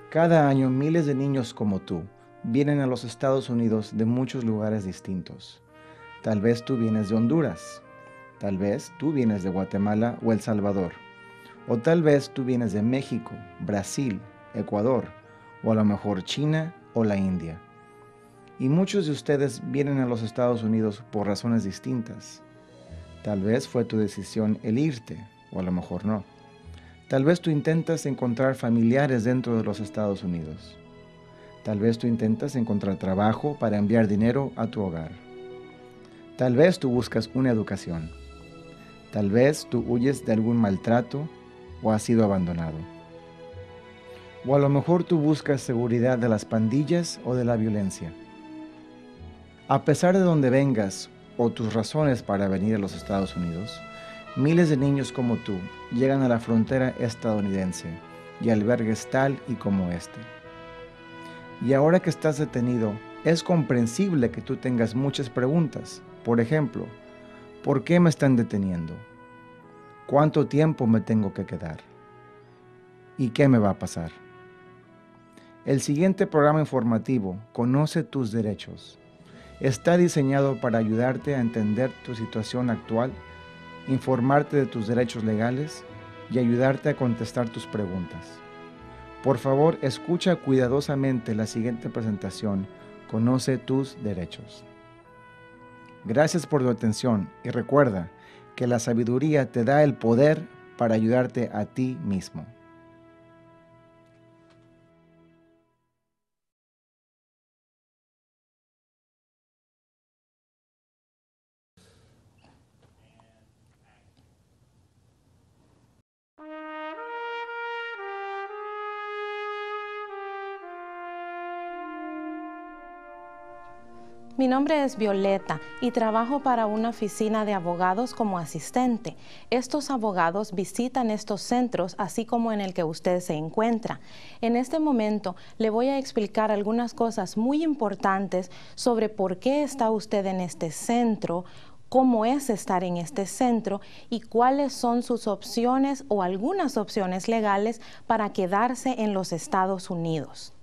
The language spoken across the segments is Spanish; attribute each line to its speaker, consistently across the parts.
Speaker 1: Cada año miles de niños como tú vienen a los Estados Unidos de muchos lugares distintos. Tal vez tú vienes de Honduras, tal vez tú vienes de Guatemala o El Salvador, o tal vez tú vienes de México, Brasil, Ecuador, o a lo mejor China o la India. Y muchos de ustedes vienen a los Estados Unidos por razones distintas. Tal vez fue tu decisión el irte, o a lo mejor no. Tal vez tú intentas encontrar familiares dentro de los Estados Unidos. Tal vez tú intentas encontrar trabajo para enviar dinero a tu hogar. Tal vez tú buscas una educación. Tal vez tú huyes de algún maltrato o has sido abandonado. O a lo mejor tú buscas seguridad de las pandillas o de la violencia. A pesar de donde vengas o tus razones para venir a los Estados Unidos, miles de niños como tú llegan a la frontera estadounidense y albergues tal y como este. Y ahora que estás detenido, es comprensible que tú tengas muchas preguntas. Por ejemplo, ¿por qué me están deteniendo? ¿Cuánto tiempo me tengo que quedar? ¿Y qué me va a pasar? El siguiente programa informativo, Conoce tus derechos, está diseñado para ayudarte a entender tu situación actual, informarte de tus derechos legales y ayudarte a contestar tus preguntas. Por favor, escucha cuidadosamente la siguiente presentación, Conoce tus derechos. Gracias por tu atención y recuerda que la sabiduría te da el poder para ayudarte a ti mismo.
Speaker 2: Mi nombre es Violeta y trabajo para una oficina de abogados como asistente. Estos abogados visitan estos centros, así como en el que usted se encuentra. En este momento le voy a explicar algunas cosas muy importantes sobre por qué está usted en este centro, cómo es estar en este centro y cuáles son sus opciones o algunas opciones legales para quedarse en los Estados Unidos.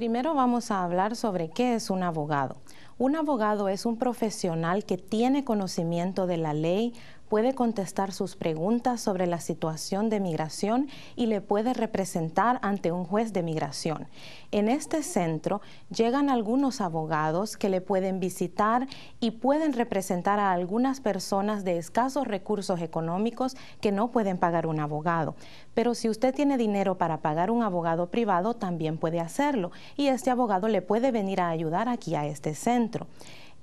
Speaker 2: Primero vamos a hablar sobre qué es un abogado. Un abogado es un profesional que tiene conocimiento de la ley, puede contestar sus preguntas sobre la situación de migración y le puede representar ante un juez de migración. En este centro llegan algunos abogados que le pueden visitar y pueden representar a algunas personas de escasos recursos económicos que no pueden pagar un abogado. Pero si usted tiene dinero para pagar un abogado privado, también puede hacerlo y este abogado le puede venir a ayudar aquí a este centro.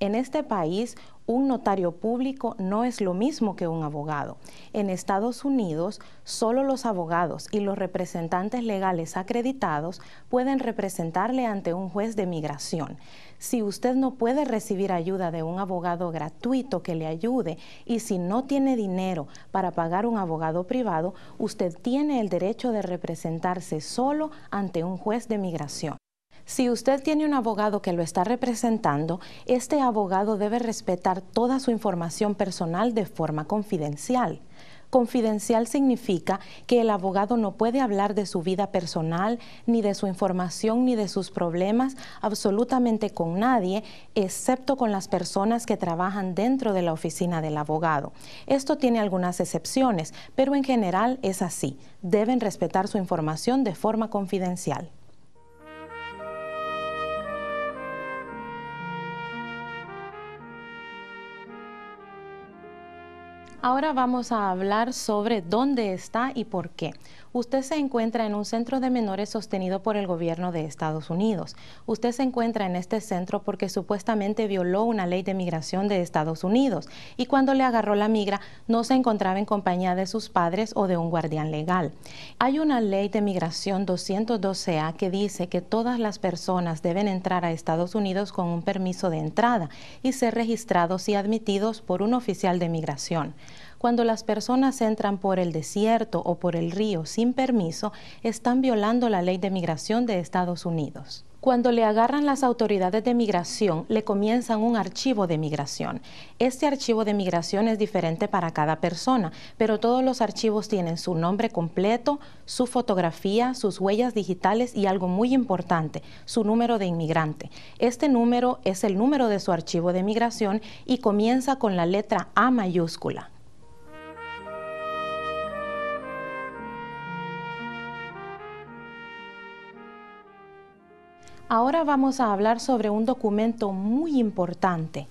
Speaker 2: En este país, un notario público no es lo mismo que un abogado. En Estados Unidos, solo los abogados y los representantes legales acreditados pueden representarle ante un juez de migración. Si usted no puede recibir ayuda de un abogado gratuito que le ayude y si no tiene dinero para pagar un abogado privado, usted tiene el derecho de representarse solo ante un juez de migración. Si usted tiene un abogado que lo está representando, este abogado debe respetar toda su información personal de forma confidencial. Confidencial significa que el abogado no puede hablar de su vida personal, ni de su información, ni de sus problemas, absolutamente con nadie, excepto con las personas que trabajan dentro de la oficina del abogado. Esto tiene algunas excepciones, pero en general es así. Deben respetar su información de forma confidencial. Ahora vamos a hablar sobre dónde está y por qué. Usted se encuentra en un centro de menores sostenido por el gobierno de Estados Unidos. Usted se encuentra en este centro porque supuestamente violó una ley de migración de Estados Unidos y cuando le agarró la migra no se encontraba en compañía de sus padres o de un guardián legal. Hay una ley de migración 212A que dice que todas las personas deben entrar a Estados Unidos con un permiso de entrada y ser registrados y admitidos por un oficial de migración. Cuando las personas entran por el desierto o por el río sin permiso, están violando la ley de migración de Estados Unidos. Cuando le agarran las autoridades de migración, le comienzan un archivo de migración. Este archivo de migración es diferente para cada persona, pero todos los archivos tienen su nombre completo, su fotografía, sus huellas digitales y algo muy importante, su número de inmigrante. Este número es el número de su archivo de migración y comienza con la letra A mayúscula. Ahora vamos a hablar sobre un documento muy importante,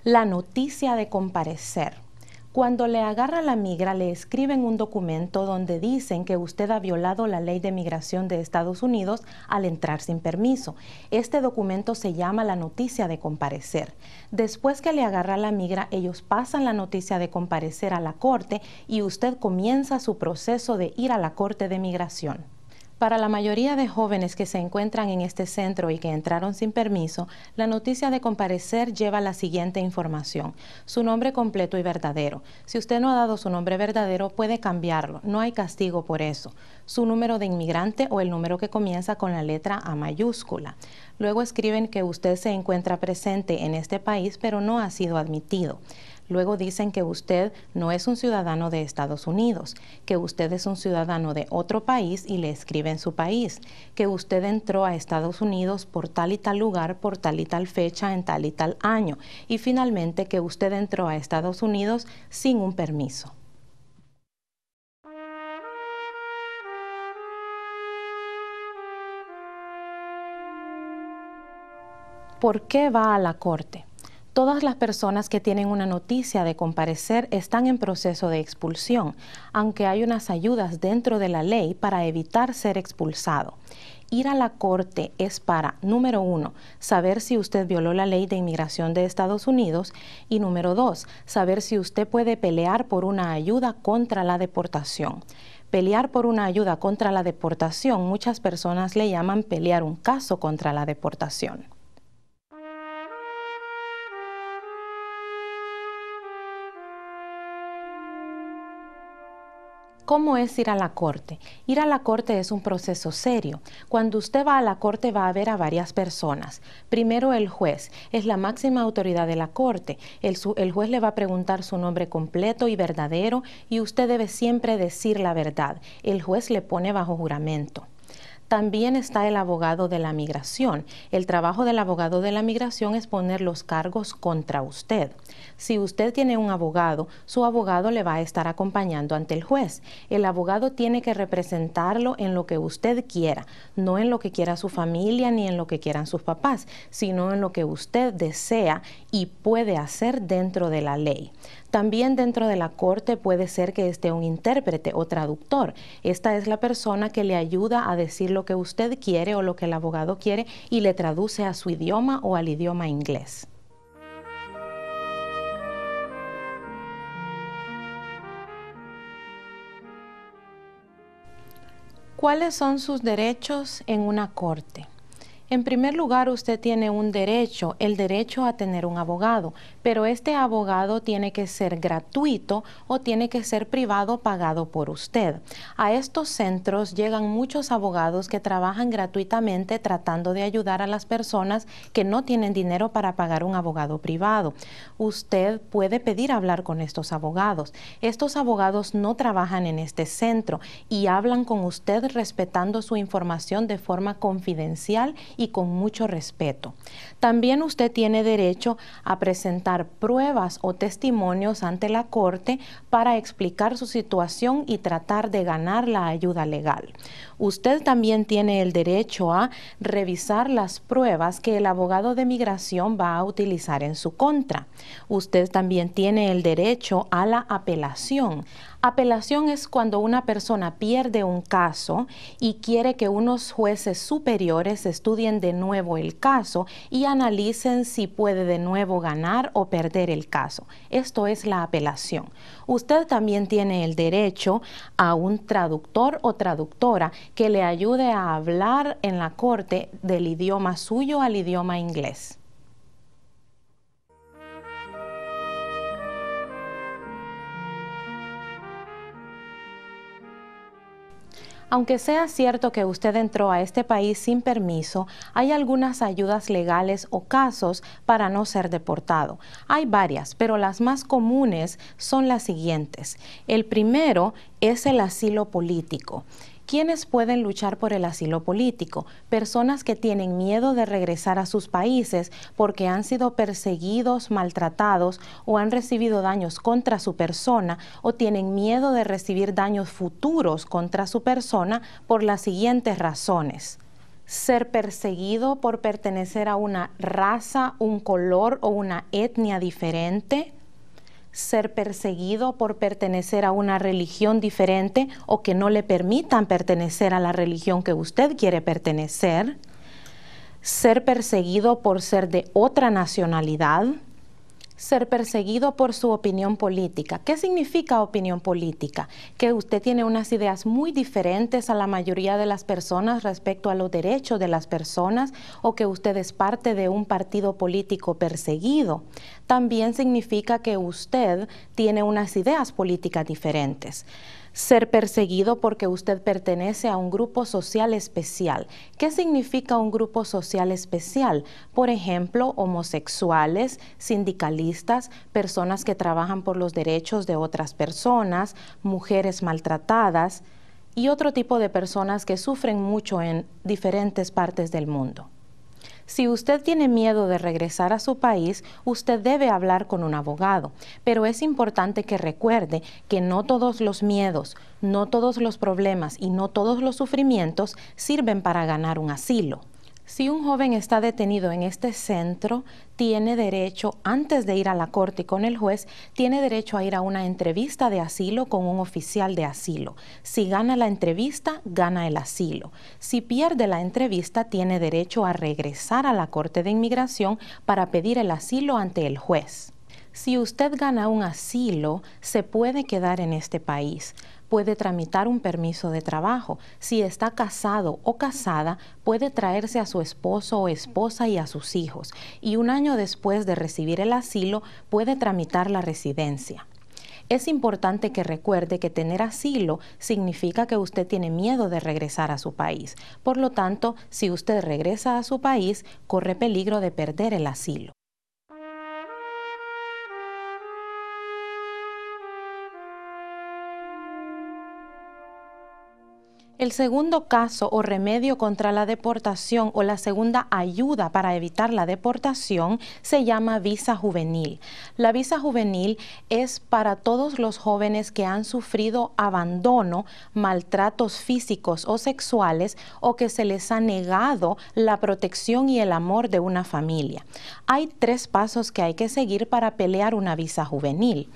Speaker 2: la noticia de comparecer. Cuando le agarra la migra, le escriben un documento donde dicen que usted ha violado la ley de migración de Estados Unidos al entrar sin permiso. Este documento se llama la noticia de comparecer. Después que le agarra la migra, ellos pasan la noticia de comparecer a la corte y usted comienza su proceso de ir a la corte de migración. Para la mayoría de jóvenes que se encuentran en este centro y que entraron sin permiso, la noticia de comparecer lleva la siguiente información: su nombre completo y verdadero. Si usted no ha dado su nombre verdadero, puede cambiarlo, no hay castigo por eso. Su número de inmigrante o el número que comienza con la letra A mayúscula. Luego escriben que usted se encuentra presente en este país, pero no ha sido admitido. Luego dicen que usted no es un ciudadano de Estados Unidos, que usted es un ciudadano de otro país y le escriben su país, que usted entró a Estados Unidos por tal y tal lugar, por tal y tal fecha, en tal y tal año, y finalmente que usted entró a Estados Unidos sin un permiso. ¿Por qué va a la corte? Todas las personas que tienen una noticia de comparecer están en proceso de expulsión, aunque hay unas ayudas dentro de la ley para evitar ser expulsado. Ir a la corte es para, número 1, saber si usted violó la ley de inmigración de Estados Unidos y número 2, saber si usted puede pelear por una ayuda contra la deportación. Pelear por una ayuda contra la deportación, muchas personas le llaman pelear un caso contra la deportación. ¿Cómo es ir a la corte? Ir a la corte es un proceso serio. Cuando usted va a la corte va a ver a varias personas. Primero el juez, es la máxima autoridad de la corte. El juez le va a preguntar su nombre completo y verdadero y usted debe siempre decir la verdad. El juez le pone bajo juramento. También está el abogado de la migración. El trabajo del abogado de la migración es poner los cargos contra usted. Si usted tiene un abogado, su abogado le va a estar acompañando ante el juez. El abogado tiene que representarlo en lo que usted quiera, no en lo que quiera su familia ni en lo que quieran sus papás, sino en lo que usted desea y puede hacer dentro de la ley. También dentro de la corte puede ser que esté un intérprete o traductor. Esta es la persona que le ayuda a decir lo que usted quiere o lo que el abogado quiere y le traduce a su idioma o al idioma inglés. ¿Cuáles son sus derechos en una corte? En primer lugar, usted tiene un derecho, el derecho a tener un abogado, pero este abogado tiene que ser gratuito o tiene que ser privado pagado por usted. A estos centros llegan muchos abogados que trabajan gratuitamente tratando de ayudar a las personas que no tienen dinero para pagar un abogado privado. Usted puede pedir hablar con estos abogados. Estos abogados no trabajan en este centro y hablan con usted respetando su información de forma confidencial y con mucho respeto. También usted tiene derecho a presentar pruebas o testimonios ante la corte para explicar su situación y tratar de ganar la ayuda legal. Usted también tiene el derecho a revisar las pruebas que el abogado de migración va a utilizar en su contra. Usted también tiene el derecho a la apelación. Apelación es cuando una persona pierde un caso y quiere que unos jueces superiores estudien de nuevo el caso y analicen si puede de nuevo ganar o perder el caso. Esto es la apelación. Usted también tiene el derecho a un traductor o traductora que le ayude a hablar en la corte del idioma suyo al idioma inglés. Aunque sea cierto que usted entró a este país sin permiso, hay algunas ayudas legales o casos para no ser deportado. Hay varias, pero las más comunes son las siguientes. El primero es el asilo político. ¿Quiénes pueden luchar por el asilo político? Personas que tienen miedo de regresar a sus países porque han sido perseguidos, maltratados o han recibido daños contra su persona o tienen miedo de recibir daños futuros contra su persona por las siguientes razones. Ser perseguido por pertenecer a una raza, un color o una etnia diferente. Ser perseguido por pertenecer a una religión diferente o que no le permitan pertenecer a la religión que usted quiere pertenecer. Ser perseguido por ser de otra nacionalidad. Ser perseguido por su opinión política. ¿Qué significa opinión política? Que usted tiene unas ideas muy diferentes a la mayoría de las personas respecto a los derechos de las personas o que usted es parte de un partido político perseguido. También significa que usted tiene unas ideas políticas diferentes. Ser perseguido porque usted pertenece a un grupo social especial. ¿Qué significa un grupo social especial? Por ejemplo, homosexuales, sindicalistas, personas que trabajan por los derechos de otras personas, mujeres maltratadas y otro tipo de personas que sufren mucho en diferentes partes del mundo. Si usted tiene miedo de regresar a su país, usted debe hablar con un abogado, pero es importante que recuerde que no todos los miedos, no todos los problemas y no todos los sufrimientos sirven para ganar un asilo. Si un joven está detenido en este centro, tiene derecho, antes de ir a la corte con el juez, tiene derecho a ir a una entrevista de asilo con un oficial de asilo. Si gana la entrevista, gana el asilo. Si pierde la entrevista, tiene derecho a regresar a la corte de inmigración para pedir el asilo ante el juez. Si usted gana un asilo, se puede quedar en este país. Puede tramitar un permiso de trabajo. Si está casado o casada, puede traerse a su esposo o esposa y a sus hijos. Y un año después de recibir el asilo, puede tramitar la residencia. Es importante que recuerde que tener asilo significa que usted tiene miedo de regresar a su país. Por lo tanto, si usted regresa a su país, corre peligro de perder el asilo. El segundo caso o remedio contra la deportación o la segunda ayuda para evitar la deportación se llama visa juvenil. La visa juvenil es para todos los jóvenes que han sufrido abandono, maltratos físicos o sexuales o que se les ha negado la protección y el amor de una familia. Hay 3 pasos que hay que seguir para pelear una visa juvenil.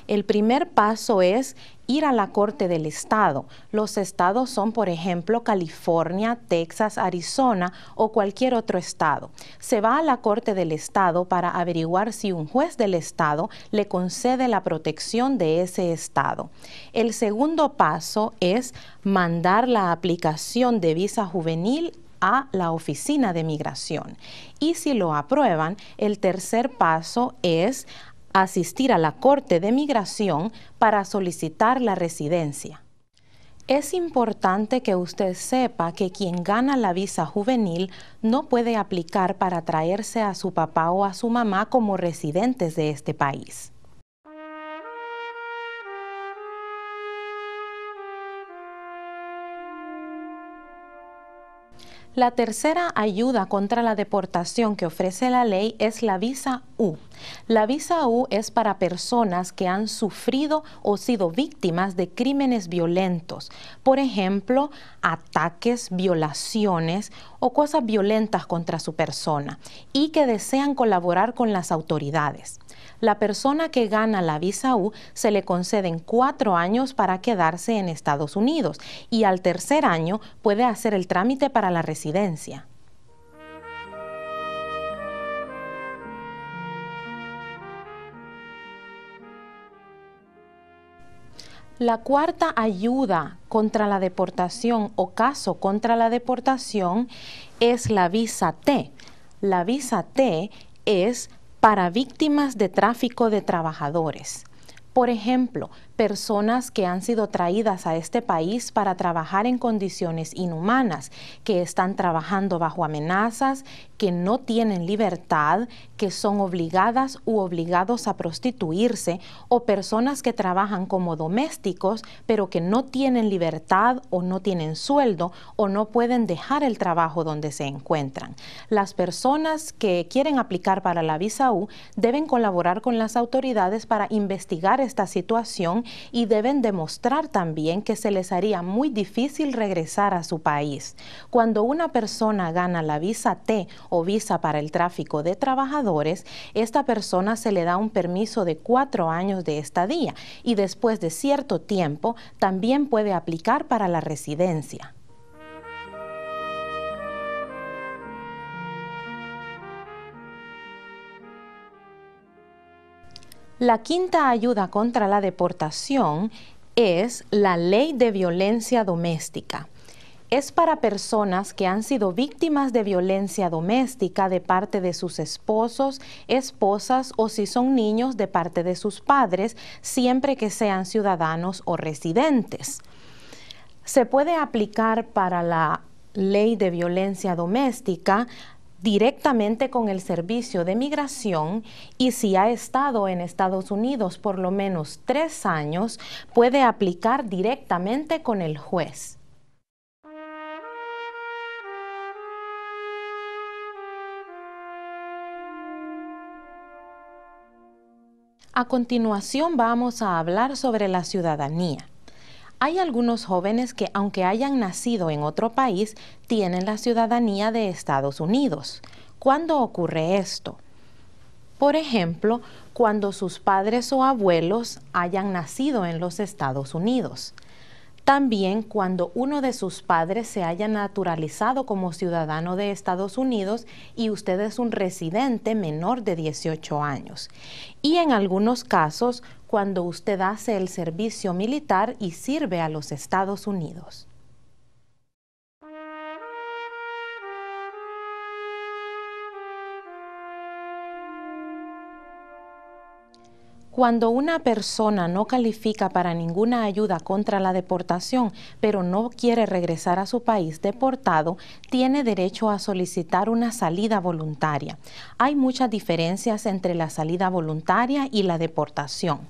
Speaker 2: El primer paso es ir a la corte del estado. Los estados son, por ejemplo, California, Texas, Arizona o cualquier otro estado. Se va a la corte del estado para averiguar si un juez del estado le concede la protección de ese estado. El segundo paso es mandar la aplicación de visa juvenil a la oficina de migración. Y si lo aprueban, el tercer paso es asistir a la Corte de Migración para solicitar la residencia. Es importante que usted sepa que quien gana la visa juvenil no puede aplicar para traerse a su papá o a su mamá como residentes de este país. La tercera ayuda contra la deportación que ofrece la ley es la visa U. La visa U es para personas que han sufrido o sido víctimas de crímenes violentos, por ejemplo, ataques, violaciones o cosas violentas contra su persona y que desean colaborar con las autoridades. La persona que gana la visa U se le conceden 4 años para quedarse en Estados Unidos y al tercer año puede hacer el trámite para la residencia. La cuarta ayuda contra la deportación o caso contra la deportación es la visa T. La visa T es para víctimas de tráfico de trabajadores. Por ejemplo, personas que han sido traídas a este país para trabajar en condiciones inhumanas, que están trabajando bajo amenazas, que no tienen libertad, que son obligadas u obligados a prostituirse, o personas que trabajan como domésticos, pero que no tienen libertad o no tienen sueldo o no pueden dejar el trabajo donde se encuentran. Las personas que quieren aplicar para la visa U deben colaborar con las autoridades para investigar esta situación y deben demostrar también que se les haría muy difícil regresar a su país. Cuando una persona gana la visa T o visa para el tráfico de trabajadores, esta persona se le da un permiso de 4 años de estadía y después de cierto tiempo también puede aplicar para la residencia. La quinta ayuda contra la deportación es la Ley de Violencia Doméstica. Es para personas que han sido víctimas de violencia doméstica de parte de sus esposos, esposas o si son niños de parte de sus padres, siempre que sean ciudadanos o residentes. Se puede aplicar para la Ley de Violencia Doméstica directamente con el Servicio de Migración y si ha estado en Estados Unidos por lo menos 3 años, puede aplicar directamente con el juez. A continuación vamos a hablar sobre la ciudadanía. Hay algunos jóvenes que, aunque hayan nacido en otro país, tienen la ciudadanía de Estados Unidos. ¿Cuándo ocurre esto? Por ejemplo, cuando sus padres o abuelos hayan nacido en los Estados Unidos. También cuando uno de sus padres se haya naturalizado como ciudadano de Estados Unidos y usted es un residente menor de 18 años. Y en algunos casos, cuando usted hace el servicio militar y sirve a los Estados Unidos. Cuando una persona no califica para ninguna ayuda contra la deportación, pero no quiere regresar a su país deportado, tiene derecho a solicitar una salida voluntaria. Hay muchas diferencias entre la salida voluntaria y la deportación.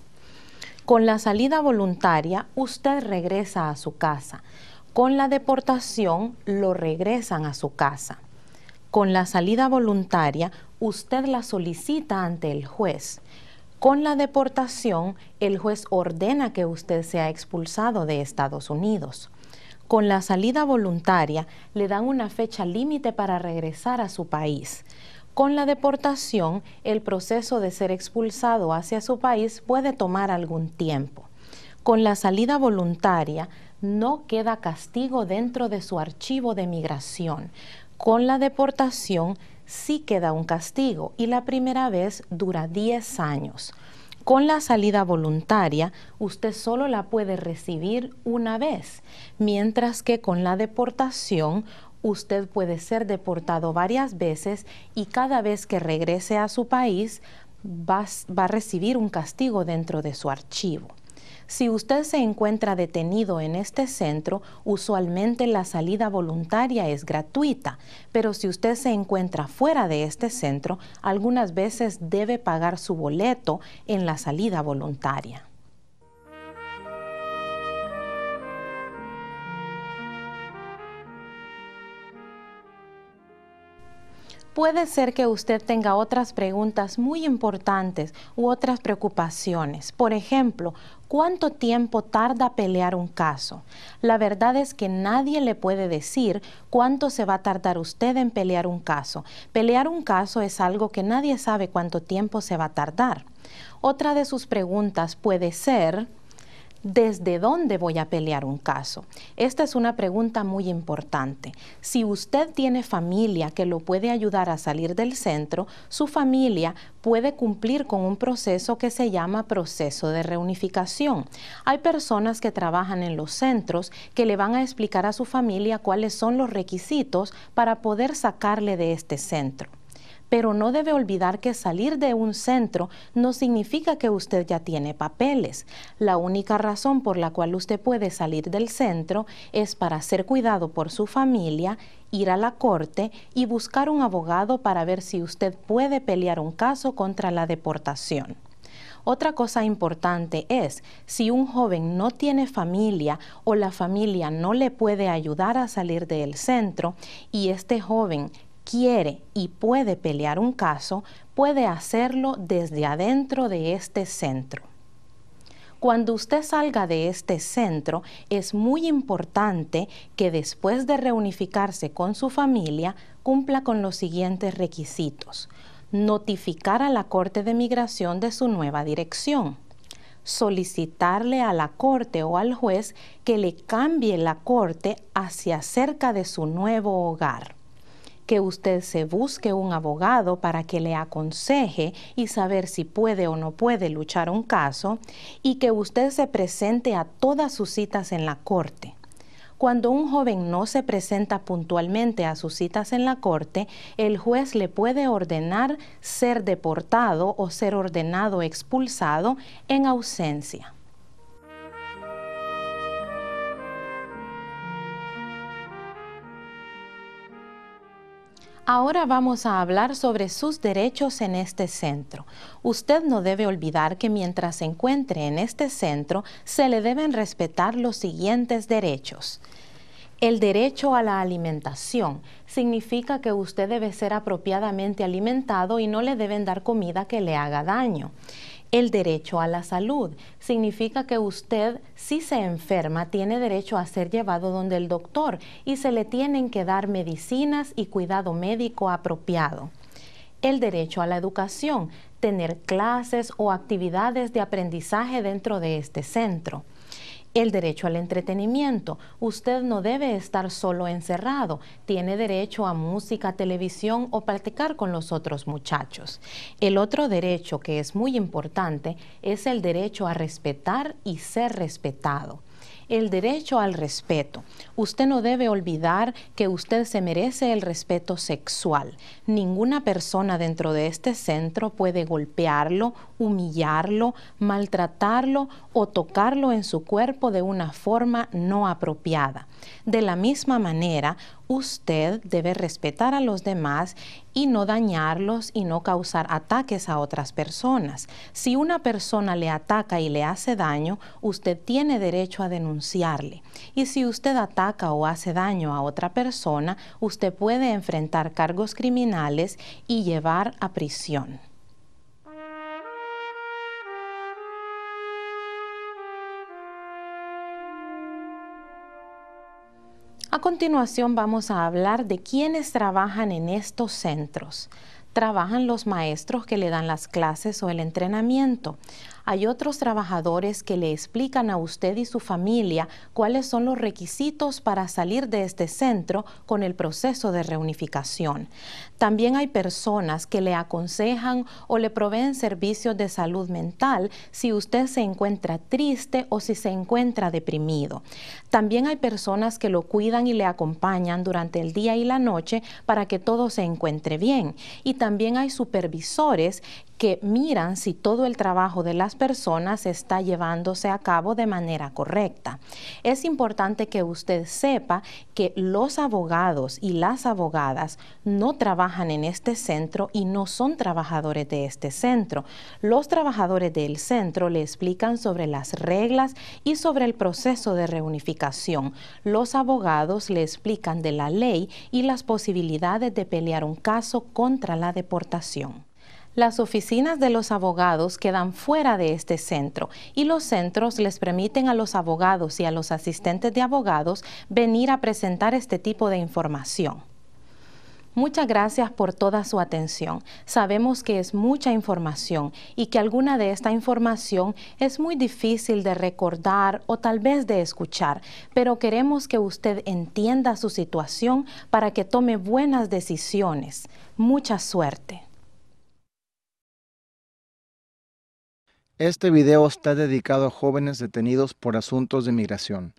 Speaker 2: Con la salida voluntaria, usted regresa a su casa. Con la deportación, lo regresan a su casa. Con la salida voluntaria, usted la solicita ante el juez. Con la deportación, el juez ordena que usted sea expulsado de Estados Unidos. Con la salida voluntaria, le dan una fecha límite para regresar a su país. Con la deportación, el proceso de ser expulsado hacia su país puede tomar algún tiempo. Con la salida voluntaria, no queda castigo dentro de su archivo de migración. Con la deportación, sí queda un castigo y la primera vez dura 10 años. Con la salida voluntaria, usted solo la puede recibir una vez, mientras que con la deportación, usted puede ser deportado varias veces y cada vez que regrese a su país va a recibir un castigo dentro de su archivo. Si usted se encuentra detenido en este centro, usualmente la salida voluntaria es gratuita, pero si usted se encuentra fuera de este centro, algunas veces debe pagar su boleto en la salida voluntaria. Puede ser que usted tenga otras preguntas muy importantes u otras preocupaciones. Por ejemplo, ¿cuánto tiempo tarda pelear un caso? La verdad es que nadie le puede decir cuánto se va a tardar usted en pelear un caso. Pelear un caso es algo que nadie sabe cuánto tiempo se va a tardar. Otra de sus preguntas puede ser: ¿desde dónde voy a pelear un caso? Esta es una pregunta muy importante. Si usted tiene familia que lo puede ayudar a salir del centro, su familia puede cumplir con un proceso que se llama proceso de reunificación. Hay personas que trabajan en los centros que le van a explicar a su familia cuáles son los requisitos para poder sacarle de este centro. Pero no debe olvidar que salir de un centro no significa que usted ya tiene papeles. La única razón por la cual usted puede salir del centro es para ser cuidado por su familia, ir a la corte y buscar un abogado para ver si usted puede pelear un caso contra la deportación. Otra cosa importante es, si un joven no tiene familia o la familia no le puede ayudar a salir del centro y este joven quiere y puede pelear un caso, puede hacerlo desde adentro de este centro. Cuando usted salga de este centro, es muy importante que después de reunificarse con su familia, cumpla con los siguientes requisitos: notificar a la Corte de Migración de su nueva dirección, solicitarle a la Corte o al juez que le cambie la corte hacia cerca de su nuevo hogar, que usted se busque un abogado para que le aconseje y saber si puede o no puede luchar un caso, y que usted se presente a todas sus citas en la corte. Cuando un joven no se presenta puntualmente a sus citas en la corte, el juez le puede ordenar ser deportado o ser ordenado expulsado en ausencia. Ahora vamos a hablar sobre sus derechos en este centro. Usted no debe olvidar que mientras se encuentre en este centro, se le deben respetar los siguientes derechos. El derecho a la alimentación significa que usted debe ser apropiadamente alimentado y no le deben dar comida que le haga daño. El derecho a la salud significa que usted, si se enferma, tiene derecho a ser llevado donde el doctor y se le tienen que dar medicinas y cuidado médico apropiado. El derecho a la educación, tener clases o actividades de aprendizaje dentro de este centro. El derecho al entretenimiento. Usted no debe estar solo encerrado. Tiene derecho a música, televisión o platicar con los otros muchachos. El otro derecho que es muy importante es el derecho a respetar y ser respetado. El derecho al respeto. Usted no debe olvidar que usted se merece el respeto sexual. Ninguna persona dentro de este centro puede golpearlo, humillarlo, maltratarlo o tocarlo en su cuerpo de una forma no apropiada. De la misma manera, usted debe respetar a los demás y no dañarlos y no causar ataques a otras personas. Si una persona le ataca y le hace daño, usted tiene derecho a denunciarle. Y si usted ataca o hace daño a otra persona, usted puede enfrentar cargos criminales y llevar a prisión. A continuación vamos a hablar de quiénes trabajan en estos centros. Trabajan los maestros que le dan las clases o el entrenamiento. Hay otros trabajadores que le explican a usted y su familia cuáles son los requisitos para salir de este centro con el proceso de reunificación. También hay personas que le aconsejan o le proveen servicios de salud mental si usted se encuentra triste o si se encuentra deprimido. También hay personas que lo cuidan y le acompañan durante el día y la noche para que todo se encuentre bien. Y también hay supervisores que miran si todo el trabajo de las personas está llevándose a cabo de manera correcta. Es importante que usted sepa que los abogados y las abogadas no trabajan en este centro y no son trabajadores de este centro. Los trabajadores del centro le explican sobre las reglas y sobre el proceso de reunificación. Los abogados le explican de la ley y las posibilidades de pelear un caso contra la deportación. Las oficinas de los abogados quedan fuera de este centro y los centros les permiten a los abogados y a los asistentes de abogados venir a presentar este tipo de información. Muchas gracias por toda su atención. Sabemos que es mucha información y que alguna de esta información es muy difícil de recordar o tal vez de escuchar, pero queremos que usted entienda su situación para que tome buenas decisiones. Mucha suerte.
Speaker 1: Este video está dedicado a jóvenes detenidos por asuntos de migración.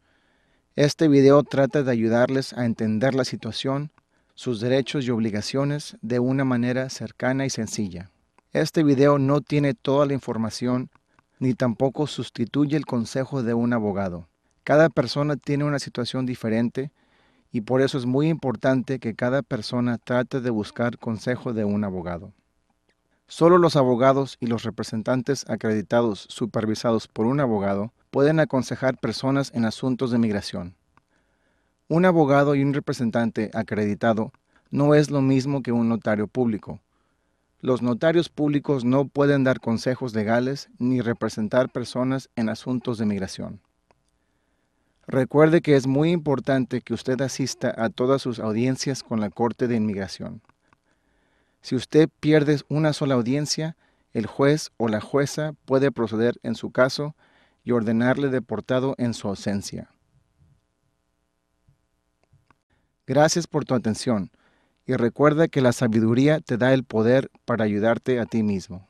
Speaker 1: Este video trata de ayudarles a entender la situación, sus derechos y obligaciones de una manera cercana y sencilla. Este video no tiene toda la información ni tampoco sustituye el consejo de un abogado. Cada persona tiene una situación diferente y por eso es muy importante que cada persona trate de buscar consejo de un abogado. Solo los abogados y los representantes acreditados supervisados por un abogado pueden aconsejar personas en asuntos de migración. Un abogado y un representante acreditado no es lo mismo que un notario público. Los notarios públicos no pueden dar consejos legales ni representar personas en asuntos de migración. Recuerde que es muy importante que usted asista a todas sus audiencias con la Corte de Inmigración. Si usted pierde una sola audiencia, el juez o la jueza puede proceder en su caso y ordenarle deportado en su ausencia. Gracias por tu atención y recuerda que la sabiduría te da el poder para ayudarte a ti mismo.